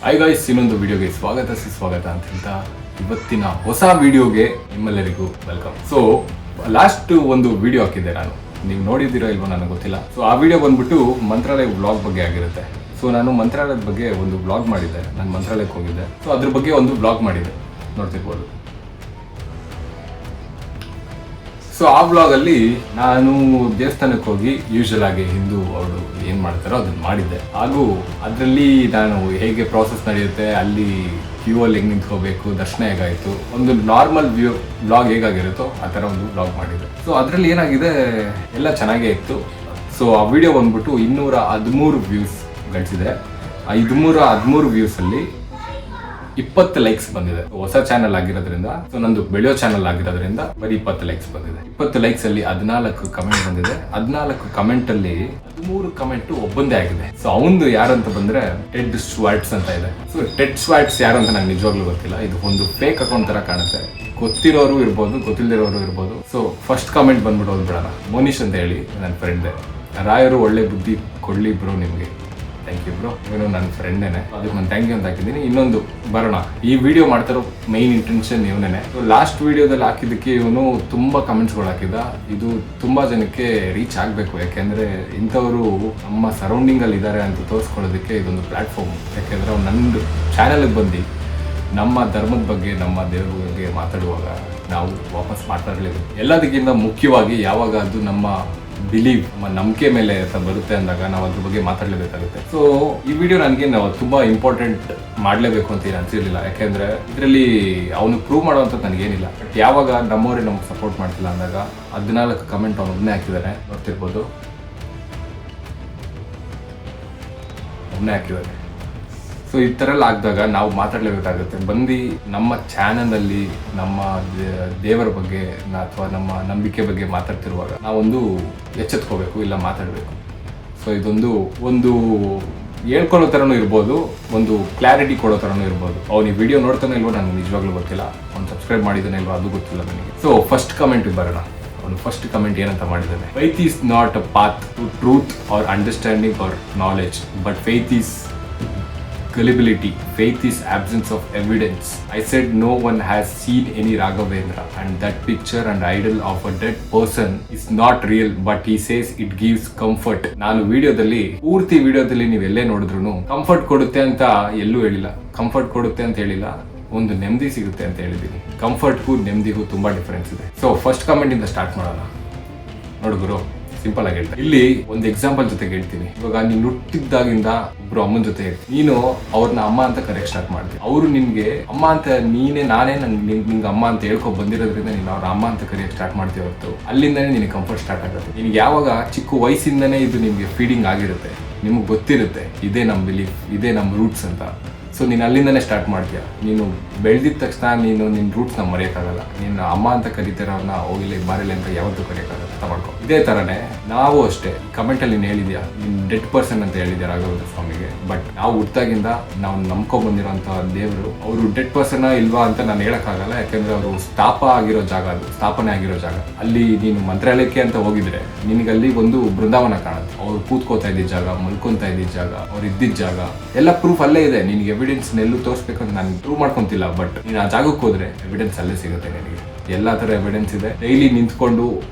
Hi guys, ಇನ್ನೊಂದು ವಿಡಿಯೋಗೆ ಸ್ವಾಗತ ಅಂತ ಹೇಳ್ತಾ ಇವತ್ತಿನ ಹೊಸ ವಿಡಿಯೋಗೆ ನಿಮ್ಮೆಲ್ಲರಿಗೂ ವೆಲ್ಕಮ್. ಸೊ ಲಾಸ್ಟ್ ಒಂದು ವಿಡಿಯೋ ಹಾಕಿದ್ದೆ ನಾನು, ನೀವು ನೋಡಿದ್ದೀರೋ ಇಲ್ವೋ ನನಗೆ ಗೊತ್ತಿಲ್ಲ. ಸೊ ಆ ವಿಡಿಯೋ ಬಂದ್ಬಿಟ್ಟು ಮಂತ್ರಾಲಯ ವ್ಲಾಗ್ ಬಗ್ಗೆ ಆಗಿರುತ್ತೆ. ಸೊ ನಾನು ಮಂತ್ರಾಲಯದ ಬಗ್ಗೆ ಒಂದು ವ್ಲಾಗ್ ಮಾಡಿದ್ದೆ, ನಾನು ಮಂತ್ರಾಲಯಕ್ಕೆ ಹೋಗಿದ್ದೆ. ಸೊ ಅದ್ರ ಬಗ್ಗೆ ಒಂದು ವ್ಲಾಗ್ ಮಾಡಿದ್ದೆ, ನೋಡ್ತಿರ್ಬೋದು. ಸೊ ಆ ವ್ಲಾಗಲ್ಲಿ ನಾನು ದೇವಸ್ಥಾನಕ್ಕೆ ಹೋಗಿ ಯೂಶಲ್ ಆಗಿ ಹಿಂದೂ ಅವರು ಏನು ಮಾಡ್ತಾರೋ ಅದನ್ನ ಮಾಡಿದ್ದೆ. ಹಾಗೂ ಅದರಲ್ಲಿ ನಾನು ಹೇಗೆ ಪ್ರಾಸೆಸ್ ನಡೆಯುತ್ತೆ, ಅಲ್ಲಿ ಕ್ಯೂ ಅಲ್ಲಿ ಹೆಂಗೆ ನಿಂತ್ಕೋಬೇಕು, ದರ್ಶನ ಹೇಗಾಯಿತು, ಒಂದು ನಾರ್ಮಲ್ ವ್ಲಾಗ್ ಹೇಗಾಗಿರುತ್ತೋ ಆ ಥರ ಒಂದು ವ್ಲಾಗ್ ಮಾಡಿದ್ದೆ. ಸೊ ಅದರಲ್ಲಿ ಏನಾಗಿದೆ, ಎಲ್ಲ ಚೆನ್ನಾಗೇ ಇತ್ತು. ಸೊ ಆ ವಿಡಿಯೋ ಬಂದ್ಬಿಟ್ಟು 213 ವ್ಯೂಸ್ ಗಳಿಸಿದೆ. ಆ 213 ವ್ಯೂಸಲ್ಲಿ 20 ಲೈಕ್ಸ್ ಬಂದಿದೆ. ಹೊಸ ಚಾನಲ್ ಆಗಿರೋದ್ರಿಂದ, ಸೊ ನಂದು ಬೆಳೆಯೋ ಚಾನಲ್ ಆಗಿರೋದ್ರಿಂದ ಬರೀ 20 ಲೈಕ್ಸ್ ಬಂದಿದೆ. 20 ಲೈಕ್ಸ್ ಅಲ್ಲಿ 14 ಕಮೆಂಟ್ ಬಂದಿದೆ. 14 ಕಮೆಂಟ್ ಅಲ್ಲಿ 13 ಕಮೆಂಟ್ ಒಬ್ಬಂದೇ ಆಗಿದೆ. ಸೊ ಅವನು ಯಾರಂತ ಬಂದ್ರೆ ಟೆಡ್ ಸ್ವಾಟ್ಸ್ ಅಂತ ಇದೆ. ಸೊ ಟೆಡ್ ಸ್ವಾಟ್ಸ್ ಯಾರು ಅಂತ ನಂಗೆ ನಿಜವಾಗ್ಲೂ ಗೊತ್ತಿಲ್ಲ. ಇದು ಒಂದು ಫೇಕ್ ಅಕೌಂಟ್ ತರ ಕಾಣುತ್ತೆ. ಗೊತ್ತಿರೋರು ಇರ್ಬೋದು, ಗೊತ್ತಿಲ್ಲದಿರೋರು ಇರ್ಬೋದು. ಸೊ ಫಸ್ಟ್ ಕಮೆಂಟ್ ಬಂದ್ಬಿಟ್ಟು ಹೋಗ್ಬಿಡೋಣ. ಮೋನಿಶ್ ಅಂತ ಹೇಳಿ ನನ್ನ ಫ್ರೆಂಡ್. ರಾಯರು ಒಳ್ಳೆ ಬುದ್ಧಿ ಕೊಡ್ಲಿ ಬ್ರೋ ನಿಮ್ಗೆ. ಥ್ಯಾಂಕ್ ಯು ಬ್ರೋ, ಇವನು ನನ್ನ ಫ್ರೆಂಡೇನೆ, ಅದಕ್ಕೆ ನಾನು ಥ್ಯಾಂಕ್ ಯು ಅಂತ ಹಾಕಿದ್ದೀನಿ. ಇನ್ನೊಂದು ಬರೋಣ, ಈ ವಿಡಿಯೋ ಮಾಡ್ತಿರೋ ಮೈನ್ ಇಂಟೆನ್ಷನ್ ಇವನೇನೆ. ಲಾಸ್ಟ್ ವಿಡಿಯೋದಲ್ಲಿ ಹಾಕಿದ್ದಕ್ಕೆ ಇವನು ತುಂಬಾ ಕಮೆಂಟ್ಸ್ಗಳು ಹಾಕಿದ್ದ. ಇದು ತುಂಬಾ ಜನಕ್ಕೆ ರೀಚ್ ಆಗಬೇಕು, ಯಾಕೆಂದ್ರೆ ಇಂಥವರು ನಮ್ಮ ಸರೌಂಡಿಂಗ್ ಅಲ್ಲಿ ಇದ್ದಾರೆ ಅಂತ ತೋರಿಸ್ಕೊಳ್ಳೋದಕ್ಕೆ ಇದೊಂದು ಪ್ಲಾಟ್ಫಾರ್ಮ್. ಯಾಕೆಂದ್ರೆ ಅವ್ನು ನನ್ನ ಚಾನಲ್ಗೆ ಬಂದು ನಮ್ಮ ಧರ್ಮದ ಬಗ್ಗೆ, ನಮ್ಮ ದೇವ್ರ ಬಗ್ಗೆ ಮಾತಾಡುವಾಗ ನಾವು ವಾಪಸ್ ಮಾತಾಡಲೇಬೇಕು. ಎಲ್ಲದಕ್ಕಿಂತ ಮುಖ್ಯವಾಗಿ ಯಾವಾಗ ಅದು ನಮ್ಮ ಬಿಲೀವ್, ನಮ್ಮ ನಂಬಿಕೆ ಮೇಲೆ ಬರುತ್ತೆ ಅಂದಾಗ ನಾವು ಅದ್ರ ಬಗ್ಗೆ ಮಾತಾಡಲೇಬೇಕಾಗುತ್ತೆ. ಸೊ ಈ ವಿಡಿಯೋ ನನಗೆ ತುಂಬಾ ಇಂಪಾರ್ಟೆಂಟ್ ಮಾಡಲೇಬೇಕು ಅಂತ ಏನು ಅನ್ಸಿರ್ಲಿಲ್ಲ. ಯಾಕೆಂದ್ರೆ ಇದರಲ್ಲಿ ಅವನು ಪ್ರೂವ್ ಮಾಡೋವಂಥದ್ದು ನನಗೇನಿಲ್ಲ. ಬಟ್ ಯಾವಾಗ ನಮ್ಮವರೇ ನಮ್ಗೆ ಸಪೋರ್ಟ್ ಮಾಡ್ತಿಲ್ಲ ಅಂದಾಗ 14 ಕಮೆಂಟ್ ಅವನೊಬ್ಬನೇ ಹಾಕಿದ್ದಾನೆ, ನೋಡ್ತಿರ್ಬೋದು, ಒಬ್ಬನೇ ಹಾಕಿದ್ದಾನೆ. ಸೊ ಈ ಥರ ಎಲ್ಲ ಆಗಿದಾಗ ನಾವು ಮಾತಾಡಲೇಬೇಕಾಗುತ್ತೆ. ಬಂದು ನಮ್ಮ ಚಾನಲಲ್ಲಿ ನಮ್ಮ ದೇವರ ಬಗ್ಗೆ ಅಥವಾ ನಮ್ಮ ನಂಬಿಕೆ ಬಗ್ಗೆ ಮಾತಾಡ್ತಿರುವಾಗ ನಾವೊಂದು ಎಚ್ಚೆತ್ಕೋಬೇಕು, ಇಲ್ಲ ಮಾತಾಡಬೇಕು. ಸೊ ಇದೊಂದು ಒಂದು ಹೇಳ್ಕೊಳ್ಳೋ ಥರನೂ ಇರ್ಬೋದು, ಒಂದು ಕ್ಲಾರಿಟಿ ಕೊಡೋ ಥರನೂ ಇರ್ಬೋದು. ಅವ್ನು ಈ ವಿಡಿಯೋ ನೋಡ್ತಾನೆ ಇಲ್ವೋ ನನಗೆ ನಿಜವಾಗ್ಲೂ ಗೊತ್ತಿಲ್ಲ. ಅವ್ನು ಸಬ್ಸ್ಕ್ರೈಬ್ ಮಾಡಿದ್ದಾನೆ ಇಲ್ವೋ ಅದು ಗೊತ್ತಿಲ್ಲ ನನಗೆ. ಸೊ ಫಸ್ಟ್ ಕಮೆಂಟ್ ಬರೋಣ. ಅವನು ಫಸ್ಟ್ ಕಮೆಂಟ್ ಏನಂತ ಮಾಡಿದ್ದಾನೆ: faith is not a path to truth or understanding or knowledge, but faith is gullibility. Faith is absence of evidence. I said no one has seen any Raghavendra, and that picture and idol of a dead person is not real, but he says it gives comfort. ನಾನು ವಿಡಿಯೋದಲ್ಲಿ, ಪೂರ್ತಿ ವಿಡಿಯೋದಲ್ಲಿ ನೀವೆಲ್ಲೇ ನೋಡಿದ್ರು comfort ಕೊಡುತ್ತೆ ಅಂತ ಎಲ್ಲೂ ಹೇಳಿಲ್ಲ. Comfort ಕೊಡುತ್ತೆ ಅಂತ ಹೇಳಿಲ್ಲ, ಒಂದು ನೆಮ್ಮದಿ ಸಿಗುತ್ತೆ ಅಂತ ಹೇಳಿದ್ದೀನಿ. ಕಂಫರ್ಟ್ಗೂ ನೆಮ್ಮದಿಗೂ ತುಂಬಾ ಡಿಫರೆನ್ಸ್ ಇದೆ. ಸೊ ಫಸ್ಟ್ ಕಮೆಂಟ್ ಇಂದ ಸ್ಟಾರ್ಟ್ ಮಾಡೋಣ. ನೋಡುಗರು, ಸಿಂಪಲ್ ಆಗಿ ಹೇಳ್ತಾರೆ. ಇಲ್ಲಿ ಒಂದು ಎಕ್ಸಾಂಪಲ್ ಜೊತೆಗೆ ಹೇಳ್ತೀನಿ. ಇವಾಗ ನೀನು ಹುಟ್ಟಿದ್ದಾಗಿಂದ ಒಬ್ರು ಅಮ್ಮನ ಜೊತೆ ಇರ್ತೀನಿ, ನೀನು ಅವ್ರನ್ನ ಅಮ್ಮ ಅಂತ ಕರೆಕ್ಟ್ ಸ್ಟಾರ್ಟ್ ಮಾಡ್ತೀನಿ. ಅವರು ನಿನ್ಗೆ ಅಮ್ಮ ಅಂತ ನಾನೇ ನಿಂಗೆ ಅಮ್ಮ ಅಂತ ಹೇಳ್ಕೊ ಬಂದಿರೋದ್ರಿಂದ ನೀನು ಅವ್ರ ಅಮ್ಮ ಅಂತ ಕರೆಯಕ್ಕೆ ಸ್ಟಾರ್ಟ್ ಮಾಡ್ತೀವಿ ಹೊರತು ಅಲ್ಲಿಂದನೇ ನಿನಗೆ ಕಂಫರ್ಟ್ ಸ್ಟಾರ್ಟ್ ಆಗುತ್ತೆ. ನಿನ್ಗೆ ಯಾವಾಗ ಚಿಕ್ಕ ವಯಸ್ಸಿಂದನೇ ಇದು ನಿಮ್ಗೆ ಫೀಡಿಂಗ್ ಆಗಿರುತ್ತೆ, ನಿಮ್ಗೆ ಗೊತ್ತಿರುತ್ತೆ ಇದೇ ನಮ್ಮ ಬಿಲೀಫ್, ಇದೇ ನಮ್ಮ ರೂಟ್ಸ್ ಅಂತ. ಸೊ ನೀನು ಅಲ್ಲಿಂದನೇ ಸ್ಟಾರ್ಟ್ ಮಾಡ್ತೀಯ. ನೀನು ಬೆಳೆದಿದ ತಕ್ಷಣ ನೀನು ನಿನ್ನ ರೂಟ್ಸ್ನ ಮರೆಯೋಕ್ಕಾಗಲ್ಲ. ನೀನು ಅಮ್ಮ ಅಂತ ಕರಿತಿರೋನ್ನ ಹೋಗಿಲ್ಲ ಬಾರಿಲ್ಲ ಅಂತ ಯಾವತ್ತೂ ಕರೆಯೋಕ್ಕಾಗಲ್ಲ, ಅರ್ಥ ಮಾಡ್ಕೊ. ಇದೇ ಥರನೇ ನಾವು ಅಷ್ಟೇ. ಕಮೆಂಟಲ್ಲಿ ನೀನು ಹೇಳಿದ್ಯಾ, ನೀನು ಡೆಡ್ ಪರ್ಸನ್ ಅಂತ ಹೇಳಿದ್ಯಾ ರಾಘವೇಂದ್ರ ಸ್ವಾಮಿಗೆ. ಬಟ್ ನಾವು ಹುಟ್ಟಾಗಿಂದ ನಾವು ನಂಬ್ಕೊಂಡ್ಬಂದಿರೋಂಥ ದೇವರು ಅವರು ಡೆಡ್ ಪರ್ಸನ್ ಇಲ್ವಾ ಅಂತ ನಾನು ಹೇಳೋಕ್ಕಾಗಲ್ಲ. ಯಾಕೆಂದ್ರೆ ಅವರು ಸ್ಥಾಪನೆ ಆಗಿರೋ ಜಾಗ. ಅಲ್ಲಿ ನೀನು ಮಂತ್ರಾಲಯಕ್ಕೆ ಅಂತ ಹೋಗಿದ್ರೆ ನಿನಗಲ್ಲಿ ಒಂದು ಬೃಂದಾವನ ಕಾಣುತ್ತೆ. ಅವ್ರು ಕೂತ್ಕೋತಾ ಇದ್ದಿದ್ದ ಜಾಗ, ಮಲ್ಕೊಂತಾ ಇದ್ದಿದ್ದ ಜಾಗ, ಅವ್ರು ಇದ್ದಿದ್ದ ಜಾಗ ಎಲ್ಲ ಪ್ರೂಫ್ ಅಲ್ಲೇ ಇದೆ. ನಿನಗೆ ಎವಿಡೆನ್ಸ್ ಎಲ್ಲೂ ತೋರಿಸ್ಬೇಕಂತ ನಾನು ಪ್ರೂವ್ ಮಾಡ್ಕೊಂತಿಲ್ಲ. ಬಟ್ ನೀನು ಆ ಜಾಗಕ್ಕೆ ಹೋದ್ರೆ ಎವಿಡೆನ್ಸ್ ಅಲ್ಲೇ ಸಿಗುತ್ತೆ ನಿನಗೆ. ಎಲ್ಲಾ ತರ ಎವಿಡೆನ್ಸ್ ಇದೆ. ಡೈಲಿ ನಿಂತ್ಕೊಂಡು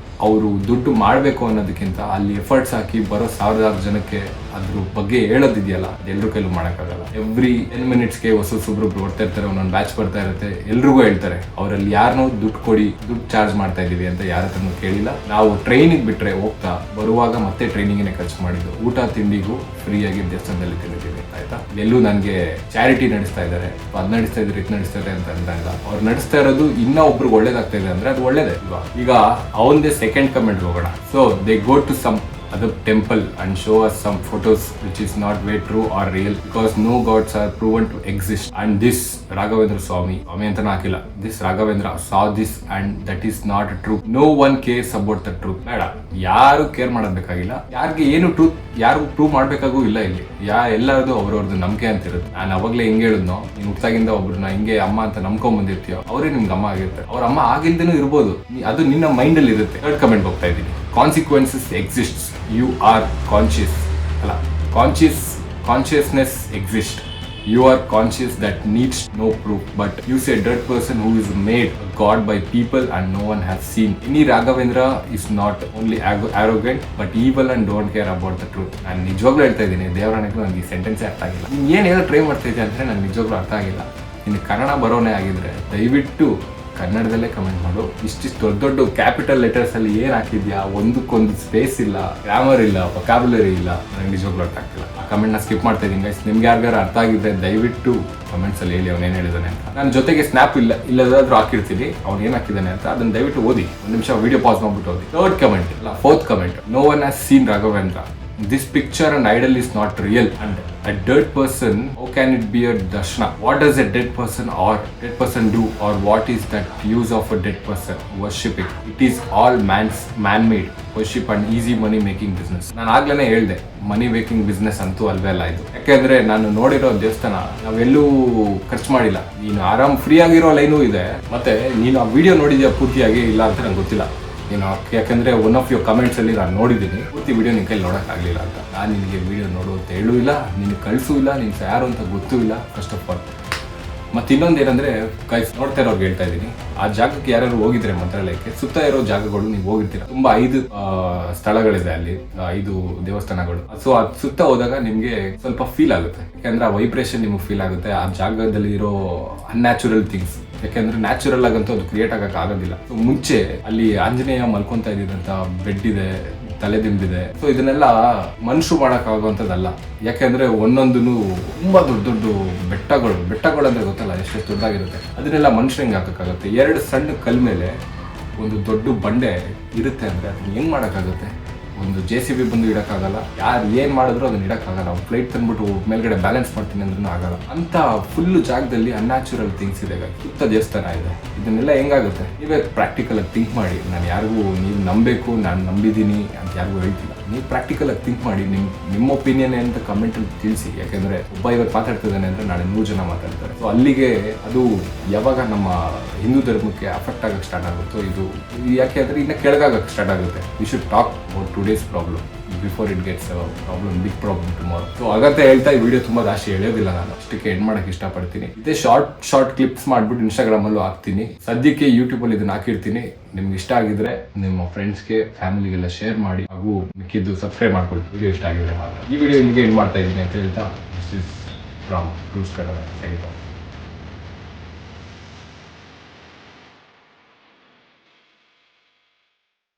ಅವರು ದುಡ್ಡು ಮಾಡಬೇಕು ಅನ್ನೋದಕ್ಕಿಂತ ಅಲ್ಲಿ ಎಫರ್ಟ್ಸ್ ಹಾಕಿ ಬರೋ 1000 ಜನಕ್ಕೆ ಅದ್ರ ಬಗ್ಗೆ ಹೇಳೋದಿದೆಯಲ್ಲ, ಎಲ್ಲರೂ ಕೈಲೂ ಮಾಡೋಕ್ಕಾಗಲ್ಲ. ಎವ್ರಿ 10 ಮಿನಿಟ್ಸ್ಗೆ ಹೊಸೊಬ್ರು ಬರ್ತಾ ಇರ್ತಾರೆ, ಒಂದೊಂದು ಬ್ಯಾಚ್ ಬರ್ತಾ ಇರುತ್ತೆ. ಎಲ್ರಿಗೂ ಹೇಳ್ತಾರೆ ಅವರಲ್ಲಿ ಯಾರನ್ನೋ ದುಡ್ಡು ಕೊಡಿ, ದುಡ್ಡು ಚಾರ್ಜ್ ಮಾಡ್ತಾ ಇದೀವಿ ಅಂತ ಯಾರ ಹತ್ರನೂ ಕೇಳಿಲ್ಲ. ನಾವು ಟ್ರೈನಿಗೆ ಬಿಟ್ರೆ ಹೋಗ್ತಾ ಬರುವಾಗ ಮತ್ತೆ ಟ್ರೈನಿಂಗಿನೇ ಖರ್ಚು ಮಾಡಿದ್ದು. ಊಟ ತಿಂಡಿಗೂ ಫ್ರೀಯಾಗಿ ದೇವಸ್ಥಾನದಲ್ಲಿ ತಿಂದಿದ್ದೀವಿ, ಆಯ್ತಾ. ಎಲ್ಲೂ ನನಗೆ ಚಾರಿಟಿ ನಡೆಸ್ತಾ ಇದ್ದಾರೆ, ಅದ್ ನಡೆಸ್ತಾ ಇದ್ದಾರೆ, ಇದು ನಡೆಸ್ತಾ ಇದೆ ಅಂತ ಅಂದಾಗ ಅವ್ರು ನಡೆಸ್ತಾ ಇರೋದು ಇನ್ನೂ ಒಬ್ರಿಗೆ ಒಳ್ಳೇದಾಗ್ತಾ ಇದೆ ಅಂದ್ರೆ ಅದು ಒಳ್ಳೇದೇ ಅಲ್ವಾ. ಈಗ ಅವಂದೇ ಸೆಕೆಂಡ್ ಕಮೆಂಟ್ ಹೋಗೋಣ. So they go to some other temple and show us some photos which is not very true or real because no gods are proven to exist, and this Raghavendra Swami antana hakila, this Raghavendra saw this and that is not true. No one cares about the truth. ಬೇಡ, ಯಾರು care ಮಾಡಬೇಕಾಗಿಲ್ಲ. ಯಾರಿಗೆ ಏನು truth ಯಾರು prove ಮಾಡ್ಬೇಕಾಗೂ ಇಲ್ಲ. ಇಲ್ಲಿ ಎಲ್ಲರದು ಅವ್ರವ್ರದ್ದು ನಂಬಿಕೆ ಅಂತ ಇರುತ್ತೆ. ನಾನು ಅವಾಗಲೇ ಹೆಂಗೆ ಹೇಳಿದ್ನೋ, ನೀನು ಹುಟ್ಟಾಗಿಂದ ಒಬ್ರನ್ನ ಹಿಂಗೆ ಅಮ್ಮ ಅಂತ ನಂಬ್ಕೊಂಡ್ ಬಂದಿರ್ತೀಯೋ ಅವರೇ ನಿಮ್ಗೆ ಅಮ್ಮ ಆಗಿರ್ತಾರೆ. ಅವ್ರ ಅಮ್ಮ ಆಗಿಲ್ದೇನೂ ಇರ್ಬೋದು, ಅದು ನಿನ್ನ ಮೈಂಡ್ ಅಲ್ಲಿ ಇರುತ್ತೆ. ಥರ್ಡ್ ಕಮೆಂಟ್ ಹೋಗ್ತಾ ಇದ್ದೀನಿ. Consequences exists. You are conscious. ಅಲ್ಲ, consciousness exists. You are conscious that needs no proof, but you say dead person who is made a god by people and no one has seen. Inni Raghavendra is not only arrogant but evil and don't care about the truth. ನಾನು ನಿಜವಾಗ್ಲೂ ಹೇಳ್ತಾ ಇದ್ದೀನಿ, ದೇವರಾಣೆಗೂ ನನಗೆ ಈ ಸೆಂಟೆನ್ಸೇ ಅರ್ಥ ಆಗಿಲ್ಲ. ನೀನು ಏನು ಟ್ರೈ ಮಾಡ್ತಾ ಇದ್ದೆ ಅಂದರೆ ನನಗೆ ನಿಜವಾಗ್ಲೂ ಅರ್ಥ ಆಗಿಲ್ಲ. ಇನ್ನು ಕನ್ನಡ ಬರೋನೇ ಆಗಿದ್ರೆ ದಯವಿಟ್ಟು ಕನ್ನಡದಲ್ಲೇ ಕಮೆಂಟ್ ಮಾಡು. ಇಷ್ಟಿಷ್ಟು ದೊಡ್ಡ ದೊಡ್ಡ ಕ್ಯಾಪಿಟಲ್ ಲೆಟರ್ಸ್ ಅಲ್ಲಿ ಏನ್ ಹಾಕಿದ್ಯಾ, ಒಂದಕ್ಕೊಂದು ಸ್ಪೇಸ್ ಇಲ್ಲ, ಗ್ರಾಮರ್ ಇಲ್ಲ, ವೊಕ್ಯಾಬುಲರಿ ಇಲ್ಲ, ನನಗೆ ನಿಜವಾಗ್ಲೂ ಅರ್ಥ ಆಗ್ತಿಲ್ಲ. ಆ ಕಮೆಂಟ್ ನ ಸ್ಕಿಪ್ ಮಾಡ್ತಾ ಇದ್ದೀನಿ ಗೈಸ್. ನಿಮ್ಗೆ ಯಾರಿಗಾರು ಅರ್ಥ ಆಗಿದ್ರೆ ದಯವಿಟ್ಟು ಕಮೆಂಟ್ಸ್ ಅಲ್ಲಿ ಹೇಳಿ ಅವನೇನು ಹೇಳಿದಾನೆ ಅಂತ. ನನ್ನ ಜೊತೆಗೆ ಸ್ನ್ಯಾಪ್ ಇಲ್ಲದಾದ್ರೂ ಹಾಕಿರ್ತೀನಿ ಅವ್ನು ಏನ್ ಹಾಕಿದ್ದಾನೆ ಅಂತ. ಅದನ್ನ ದಯವಿಟ್ಟು ಓದಿ, ಒಂದು ನಿಮಿಷ ವಿಡಿಯೋ ಪಾಸ್ ಮಾಡ್ಬಿಟ್ಟು ಓದಿ. ಥರ್ಡ್ ಕಮೆಂಟ್ ಇಲ್ಲ, fourth comment, no one has seen Raghavendra. This picture and idol is not real, and a dead person, how can it be a darshana? What does a dead person do, or what is that use of a dead person worshipping? It is all man-made worship and easy money making business. ನಾನು ಆಗ್ಲೇ ಹೇಳ್ದೆ, money making business ಅಂತೂ ಅಲ್ವೇ ಅಲ್ಲ ಇದು. ಯಾಕೆಂದ್ರೆ ನಾನು ನೋಡಿರೋ ದೇವಸ್ಥಾನ ನಾವೆಲ್ಲೂ ಖರ್ಚು ಮಾಡಿಲ್ಲ. ನೀನು ಆರಾಮ್ ಫ್ರೀ ಆಗಿರೋ ಲೈನು ಇದೆ. ಮತ್ತೆ ನೀನು ಆ ವಿಡಿಯೋ ನೋಡಿದ್ಯಾ ಪೂರ್ತಿಯಾಗಿ ಇಲ್ಲ ಅಂತ ನಂಗೆ ಗೊತ್ತಿಲ್ಲ. ಯಾಕಂದ್ರೆ ಒನ್ ಆಫ್ ಯುವರ್ ಕಮೆಂಟ್ಸ್ ಅಲ್ಲಿ ನಾನು ನೋಡಿದ್ದೀನಿ, ಪೂರ್ತಿ ವಿಡಿಯೋ ನಿನ್ ಕೈಲಿ ನೋಡೋಕ್ಕಾಗಲಿಲ್ಲ ಅಂತ. ನಾನು ನಿನಗೆ ವಿಡಿಯೋ ನೋಡು ಅಂತ ಹೇಳೂ ಇಲ್ಲ, ನಿನಗೆ ಕಳಿಸೂ ಇಲ್ಲ, ನಿನ್ಗೆ ಯಾರು ಅಂತ ಗೊತ್ತೂ ಇಲ್ಲ ಫಸ್ಟ್ ಆಫ್ ಆಲ್. ಮತ್ತೆ ಇನ್ನೊಂದು ಏನಂದ್ರೆ ಗೈಸ್, ನೋಡ್ತಾ ಇರೋರ್ಗೆ ಹೇಳ್ತಾ ಇದ್ದೀನಿ, ಆ ಜಾಗಕ್ಕೆ ಯಾರು ಹೋಗಿದ್ರೆ ಮಂತ್ರಾಲಯಕ್ಕೆ ಸುತ್ತ ಇರೋ ಜಾಗಗಳು ನೀವು ಹೋಗಿರ್ತೀರ. ತುಂಬಾ 5 ಸ್ಥಳಗಳಿದೆ ಅಲ್ಲಿ, 5 ದೇವಸ್ಥಾನಗಳು. ಸೊ ಅದು ಸುತ್ತ ಹೋದಾಗ ನಿಮ್ಗೆ ಸ್ವಲ್ಪ ಫೀಲ್ ಆಗುತ್ತೆ. ಯಾಕಂದ್ರೆ ಆ ವೈಬ್ರೇಷನ್ ನಿಮ್ಗೆ ಫೀಲ್ ಆಗುತ್ತೆ. ಆ ಜಾಗದಲ್ಲಿ ಇರೋ ಅನ್ಯಾಚುರಲ್ ಥಿಂಗ್ಸ್, ಯಾಕೆಂದ್ರೆ ನ್ಯಾಚುರಲ್ ಆಗಂತೂ ಅದು ಕ್ರಿಯೇಟ್ ಆಗಕ್ಕೆ ಆಗೋದಿಲ್ಲ. ಮುಂಚೆ ಅಲ್ಲಿ ಆಂಜನೇಯ ಮಲ್ಕೊಂತ ಇದ್ದಿದ್ದಂತ ಬೆಡ್ ಇದೆ, ತಲೆದಿಂಬಿದೆ. ಸೊ ಇದನ್ನೆಲ್ಲ ಮನುಷ್ಯರು ಮಾಡಕ್ ಆಗುವಂಥದ್ದಲ್ಲ. ಯಾಕೆಂದ್ರೆ ಒಂದೊಂದು ತುಂಬಾ ದೊಡ್ಡ ದೊಡ್ಡ ಬೆಟ್ಟಗಳು ಅಂದ್ರೆ ಗೊತ್ತಲ್ಲ ಎಷ್ಟೆಷ್ಟು ದೊಡ್ಡದಾಗಿರುತ್ತೆ. ಅದನ್ನೆಲ್ಲ ಮನುಷ್ಯ ಹೆಂಗ್ ಹಾಕಕ್ಕಾಗುತ್ತೆ? 2 ಸಣ್ಣ ಕಲ್ ಮೇಲೆ ಒಂದು ದೊಡ್ಡ ಬಂಡೆ ಇರುತ್ತೆ ಅಂದ್ರೆ ಅದನ್ನ ಹೆಂಗ್ ಮಾಡಕ್ಕಾಗುತ್ತೆ? ಒಂದು JCB ಬಂದು ಇಡಕ್ಕಾಗಲ್ಲ, ಯಾರು ಏನ್ ಮಾಡಿದ್ರು ಅದನ್ನ ಇಡಕ್ಕಾಗಲ್ಲ. ಫ್ಲೈಟ್ ತಂದ್ಬಿಟ್ಟು ಮೇಲ್ಗಡೆ ಬ್ಯಾಲೆನ್ಸ್ ಮಾಡ್ತೀನಿ ಅಂದ್ರೂ ಆಗಲ್ಲ. ಅಂತ ಫುಲ್ ಜಾಗದಲ್ಲಿ ಅನ್ಯಾಚುರಲ್ ಥಿಂಗ್ಸ್ ಇದೆ, ಸುತ್ತ ದೇವಸ್ಥಾನ ಇದೆ. ಇದನ್ನೆಲ್ಲ ಹೆಂಗಾಗುತ್ತೆ? ನೀವೇ ಪ್ರಾಕ್ಟಿಕಲ್ ಆಗಿ ಥಿಂಕ್ ಮಾಡಿ. ನಾನು ಯಾರಿಗೂ ನೀವು ನಂಬಬೇಕು, ನಾನು ನಂಬಿದ್ದೀನಿ ಅಂತ ಯಾರಿಗೂ ಹೇಳ್ತಿಲ್ಲ. ನೀವು ಪ್ರಾಕ್ಟಿಕಲ್ ಆಗಿ ಥಿಂಕ್ ಮಾಡಿ, ನಿಮ್ಮ ಒಪಿನಿಯನ್ ಅಂತ ಕಮೆಂಟ್ ಅಲ್ಲಿ ತಿಳಿಸಿ. ಯಾಕಂದ್ರೆ ಒಬ್ಬ ಇವತ್ತು ಮಾತಾಡ್ತಿದ್ದಾನೆ ಅಂದ್ರೆ ನಾಳೆ 100 ಜನ ಮಾತಾಡ್ತಾರೆ. ಸೊ ಅಲ್ಲಿಗೆ ಅದು ಯಾವಾಗ ನಮ್ಮ ಹಿಂದೂ ಧರ್ಮಕ್ಕೆ ಅಫೆಕ್ಟ್ ಆಗಕ್ಕೆ ಸ್ಟಾರ್ಟ್ ಆಗುತ್ತೋ, ಇದು ಯಾಕೆ ಅಂದ್ರೆ ಇನ್ನ ಕೆಳಗಾಗಕ್ಕೆ ಸ್ಟಾರ್ಟ್ ಆಗುತ್ತೆ. We should talk about today's problem before it gets big problem tomorrow. So ಹಾಗಂತ ಹೇಳ್ತಾ ಈ ವಿಡಿಯೋ ತುಂಬಾ ಜಾಸ್ತಿ ಹೇಳೋದಿಲ್ಲ, ನಾನು ಅಷ್ಟಕ್ಕೆ ಎಂಡ್ ಮಾಡಕ್ಕೆ ಇಷ್ಟಪಡ್ತೀನಿ. ಇದೇ ಶಾರ್ಟ್ ಕ್ಲಿಪ್ಸ್ ಮಾಡ್ಬಿಟ್ಟು ಇನ್ಸ್ಟಾಗ್ರಾಮ್ ಅಲ್ಲೂ ಹಾಕ್ತೀನಿ. ಸದ್ಯಕ್ಕೆ ಯೂಟ್ಯೂಬ್ ಅಲ್ಲಿ ಇದನ್ನ ಹಾಕಿರ್ತೀನಿ. ನಿಮ್ಗೆ ಇಷ್ಟ ಆಗಿದ್ರೆ ನಿಮ್ಮ ಫ್ರೆಂಡ್ಸ್ಗೆ, ಫ್ಯಾಮಿಲಿಗೆಲ್ಲ ಶೇರ್ ಮಾಡಿ, ಹಾಗೂ ಮಿಕ್ಕಿದ್ದು ಸಬ್ಸ್ಕ್ರೈಬ್ ಮಾಡ್ಕೊಳ್ಳಿ ವಿಡಿಯೋ ಇಷ್ಟ ಆಗಿದ್ರೆ ಮಾತ್ರ. ಈ ವಿಡಿಯೋ ಇಲ್ಲಿಗೆ ಎಂಡ್ ಮಾಡ್ತಾ ಇದ್ದೀನಿ ಅಂತ ಹೇಳ್ತಾ, this is from cruise Kannada.